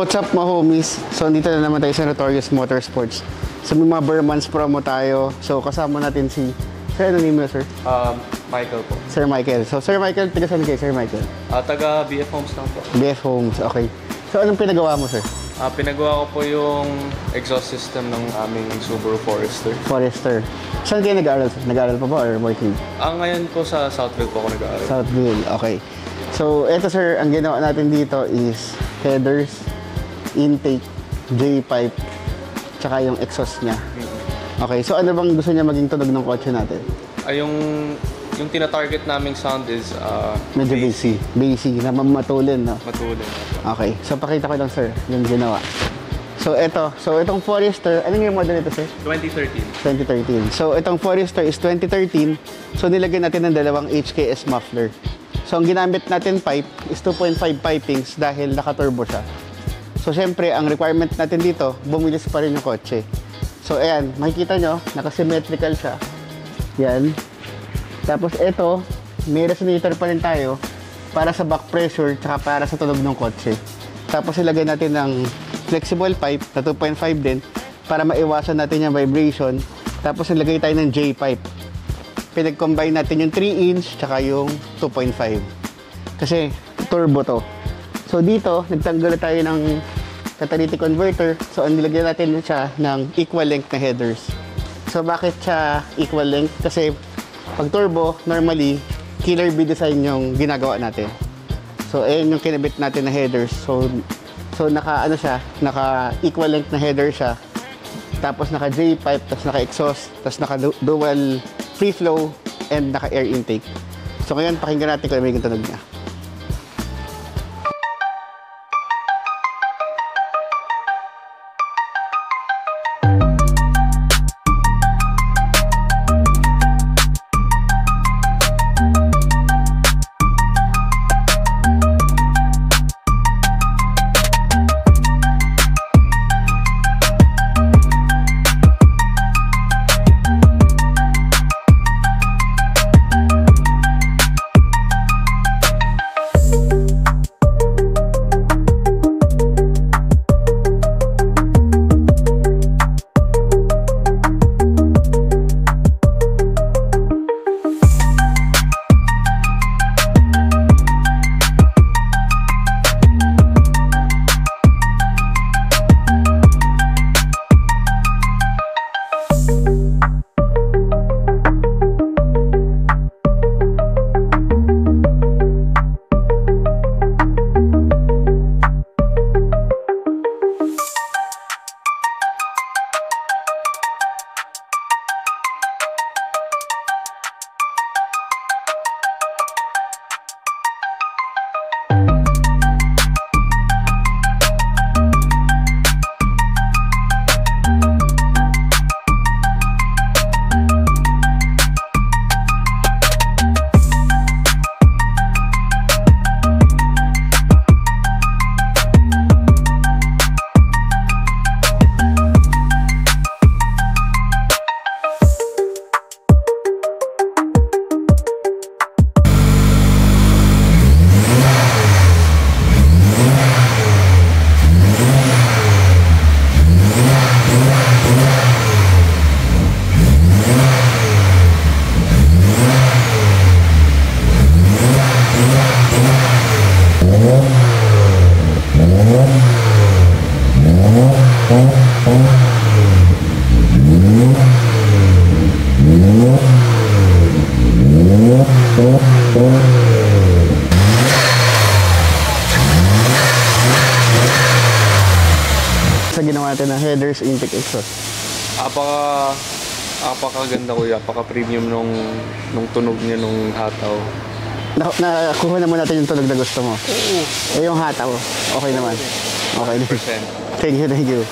So what's up mga homies? So dito na naman tayo sa Notorious Motorsports. So may mga Burmans promo tayo. So kasama natin si Sir, ano name mo sir? Michael po. Sir Michael. So Sir Michael, taga saan kayo Sir Michael? Taga BF Homes lang po. BF Homes, okay. So anong pinagawa mo sir? Pinagawa ko po yung exhaust system ng aming Subaru Forester. Forester. Saan kayo nag-aaral sir? Nag-aaral pa ba or working? Ngayon po sa Southville po ako nag-aaral. Southville, okay. So eto sir, ang ginawa natin dito is headers, intake, J-pipe, tsaka yung exhaust niya. Okay, so ano bang gusto niya maging tunog ng kotse natin? Yung tina-target naming sound is medyo bassy na matulin, no? matulin. Okay, so pakita ko lang sir yung ginawa. So itong Forester, ano yung model nito sir? 2013. 2013. So itong Forester is 2013. So nilagyan natin ng dalawang HKS muffler. So ang ginamit natin pipe is 2.5 pipings dahil naka-turbo siya. So syempre ang requirement natin dito, bumilis pa rin yung kotse. So ayan, makikita nyo, naka-symmetrical siya. Yan. Tapos ito, may resonator pa rin tayo para sa back pressure tsaka para sa tunog ng kotse. Tapos ilagay natin ng flexible pipe na 2.5 din para maiwasan natin yung vibration. Tapos ilagay tayo ng J-pipe. Pinag-combine natin yung 3-inch tsaka yung 2.5. Kasi turbo to. So dito, nagtanggal tayo ng catalytic converter. So ang nilagyan natin siya ng equal length na headers. So bakit siya equal length? Kasi pag turbo, normally, killer B design yung ginagawa natin. So, ayan yung kinabit natin na headers. So naka equal length na header siya. Tapos naka J-pipe, tapos naka exhaust, tapos naka dual free flow, and naka air intake. So, ngayon, pakinggan natin kung may tunog niya. Sa ginawa natin ng headers, intake, exhaust. Apakaganda kuya, apaka-premium nung tunog niya nung hataw. Nakuha naman natin yung tunog na gusto mo. Oo. Eh yung hataw, okay naman. Okay. 100%. Thank you.